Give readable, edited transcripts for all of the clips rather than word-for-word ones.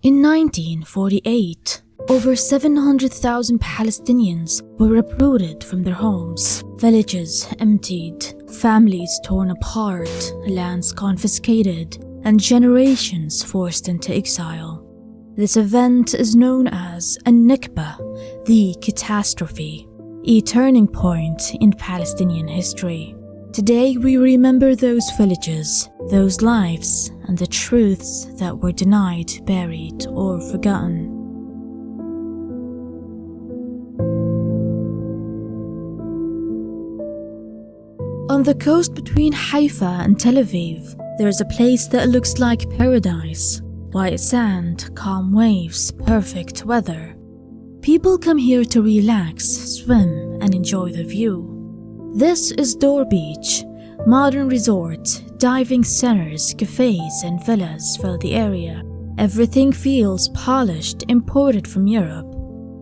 In 1948, over 700,000 Palestinians were uprooted from their homes, villages emptied, families torn apart, lands confiscated, and generations forced into exile. This event is known as a Nakba, the catastrophe, a turning point in Palestinian history. Today we remember those villages, those lives, and the truths that were denied, buried, or forgotten. On the coast between Haifa and Tel Aviv, there is a place that looks like paradise. White sand, calm waves, perfect weather. People come here to relax, swim, and enjoy the view. This is Dor Beach. Modern resorts, diving centers, cafes, and villas fill the area. Everything feels polished, imported from Europe.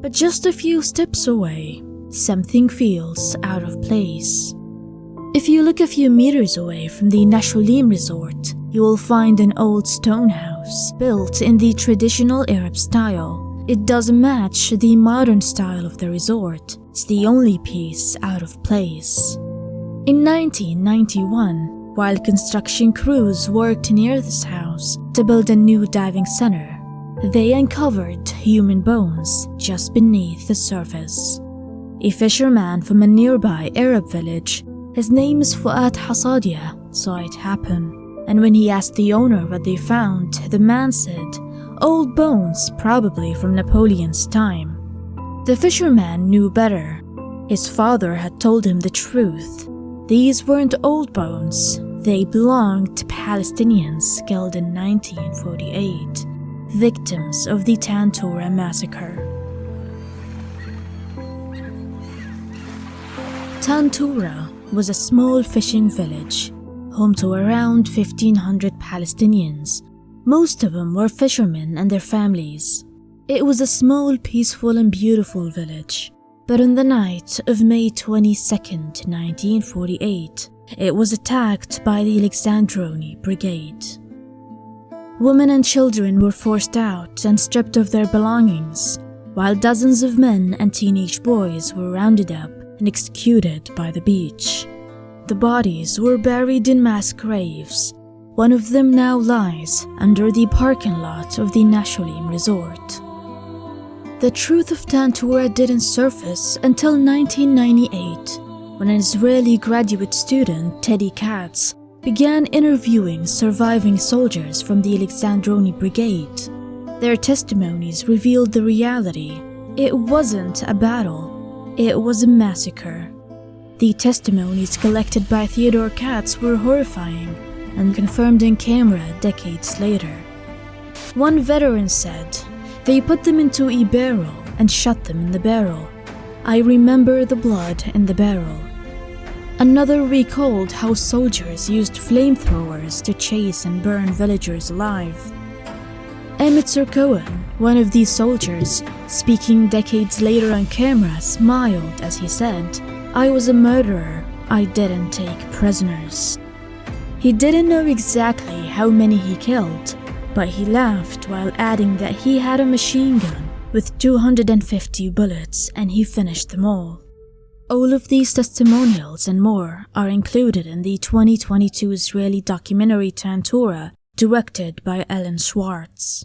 But just a few steps away, something feels out of place. If you look a few meters away from the Nashulim resort, you will find an old stone house built in the traditional Arab style. It doesn't match the modern style of the resort. It's the only piece out of place. In 1991, while construction crews worked near this house to build a new diving center, they uncovered human bones just beneath the surface. A fisherman from a nearby Arab village, his name is Fuad Hasadia, saw it happen. And when he asked the owner what they found, the man said, "Old bones, probably from Napoleon's time." The fisherman knew better. His father had told him the truth. These weren't old bones. They belonged to Palestinians killed in 1948, victims of the Tantura massacre. Tantura was a small fishing village, home to around 1,500 Palestinians. Most of them were fishermen and their families. It was a small, peaceful and beautiful village. But on the night of May 22nd, 1948, it was attacked by the Alexandroni Brigade. Women and children were forced out and stripped of their belongings, while dozens of men and teenage boys were rounded up and executed by the beach. The bodies were buried in mass graves. One of them now lies under the parking lot of the Nashulim resort. The truth of Tantura didn't surface until 1998, when an Israeli graduate student, Teddy Katz, began interviewing surviving soldiers from the Alexandroni Brigade. Their testimonies revealed the reality. It wasn't a battle. It was a massacre. The testimonies collected by Theodore Katz were horrifying and confirmed in camera decades later. One veteran said, "They put them into a barrel and shot them in the barrel. I remember the blood in the barrel." Another recalled how soldiers used flamethrowers to chase and burn villagers alive. Emitzer Cohen, one of these soldiers, speaking decades later on camera, smiled as he said, "I was a murderer. I didn't take prisoners." He didn't know exactly how many he killed, but he laughed while adding that he had a machine gun with 250 bullets and he finished them all. All of these testimonials and more are included in the 2022 Israeli documentary Tantura, directed by Ellen Schwartz.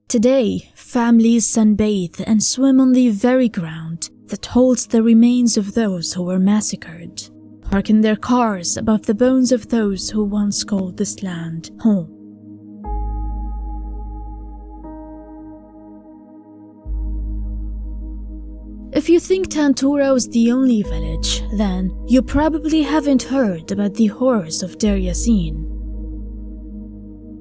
Today, families sunbathe and swim on the very ground that holds the remains of those who were massacred, parking their cars above the bones of those who once called this land home. If you think Tantura was the only village, then you probably haven't heard about the horrors of Deir Yassin.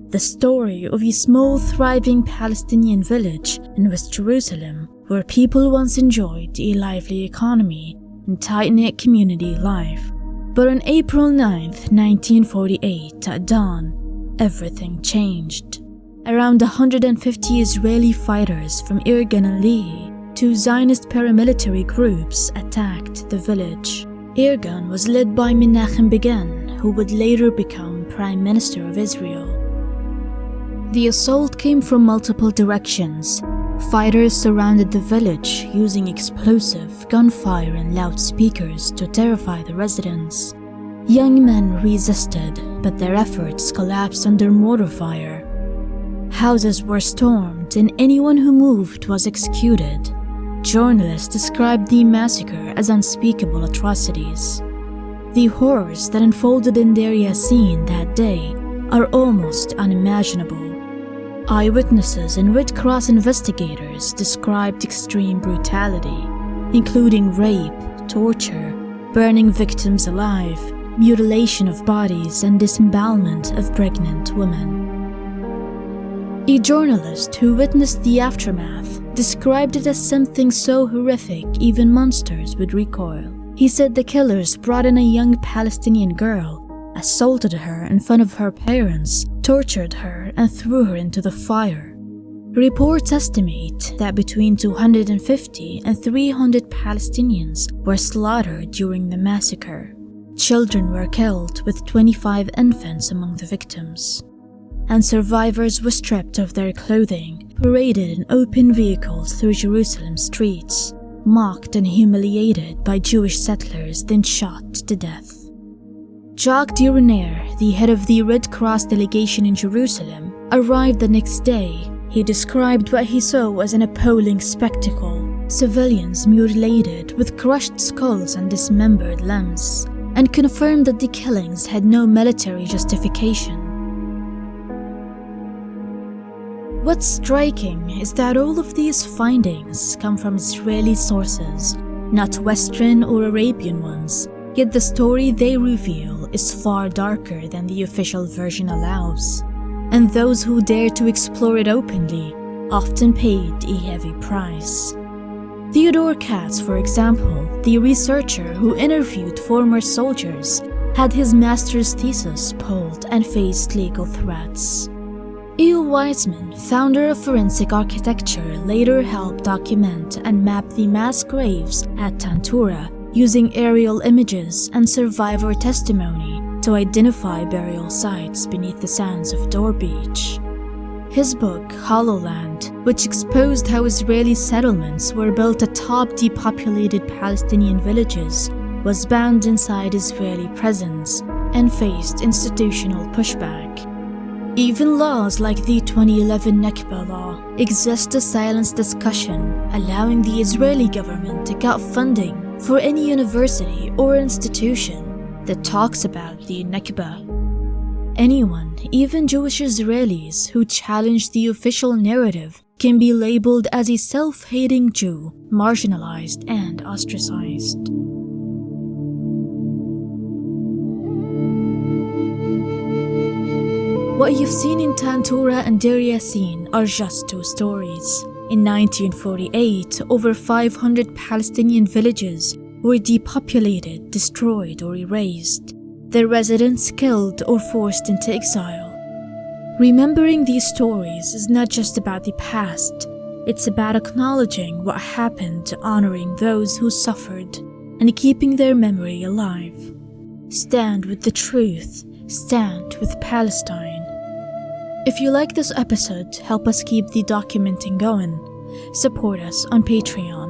The story of a small, thriving Palestinian village in West Jerusalem where people once enjoyed a lively economy and tight-knit community life. But on April 9th, 1948, at dawn, everything changed. Around 150 Israeli fighters from Irgun and Lehi, two Zionist paramilitary groups, attacked the village. Irgun was led by Menachem Begin, who would later become Prime Minister of Israel. The assault came from multiple directions. Fighters surrounded the village using explosive gunfire and loudspeakers to terrify the residents. Young men resisted, but their efforts collapsed under mortar fire. Houses were stormed and anyone who moved was executed. Journalists described the massacre as unspeakable atrocities. The horrors that unfolded in Deir Yassin that day are almost unimaginable. Eyewitnesses and Red Cross investigators described extreme brutality, including rape, torture, burning victims alive, mutilation of bodies, and disembowelment of pregnant women. A journalist who witnessed the aftermath described it as something so horrific even monsters would recoil. He said the killers brought in a young Palestinian girl, assaulted her in front of her parents, tortured her, and threw her into the fire. Reports estimate that between 250 and 300 Palestinians were slaughtered during the massacre. Children were killed, with 25 infants among the victims. And survivors were stripped of their clothing, paraded in open vehicles through Jerusalem's streets, mocked and humiliated by Jewish settlers, then shot to death. Jacques Durenaire, the head of the Red Cross delegation in Jerusalem, arrived the next day. He described what he saw as an appalling spectacle: civilians mutilated with crushed skulls and dismembered limbs, and confirmed that the killings had no military justification. What's striking is that all of these findings come from Israeli sources, not Western or Arabian ones, yet the story they reveal is far darker than the official version allows, and those who dare to explore it openly often paid a heavy price. Theodore Katz, for example, the researcher who interviewed former soldiers, had his master's thesis pulled and faced legal threats. E.O. Weizmann, founder of forensic architecture, later helped document and map the mass graves at Tantura using aerial images and survivor testimony to identify burial sites beneath the sands of Dor Beach. His book, Hollowland, which exposed how Israeli settlements were built atop depopulated Palestinian villages, was banned inside Israeli prisons and faced institutional pushback. Even laws like the 2011 Nakba law exist to silence discussion, allowing the Israeli government to cut funding for any university or institution that talks about the Nakba. Anyone, even Jewish Israelis, who challenge the official narrative can be labeled as a self-hating Jew, marginalized and ostracized. What you've seen in Tantura and Deir Yassin are just two stories. In 1948, over 500 Palestinian villages were depopulated, destroyed, or erased, their residents killed or forced into exile. Remembering these stories is not just about the past, it's about acknowledging what happened, honoring those who suffered, and keeping their memory alive. Stand with the truth, stand with Palestine. If you like this episode, help us keep the documenting going. Support us on Patreon.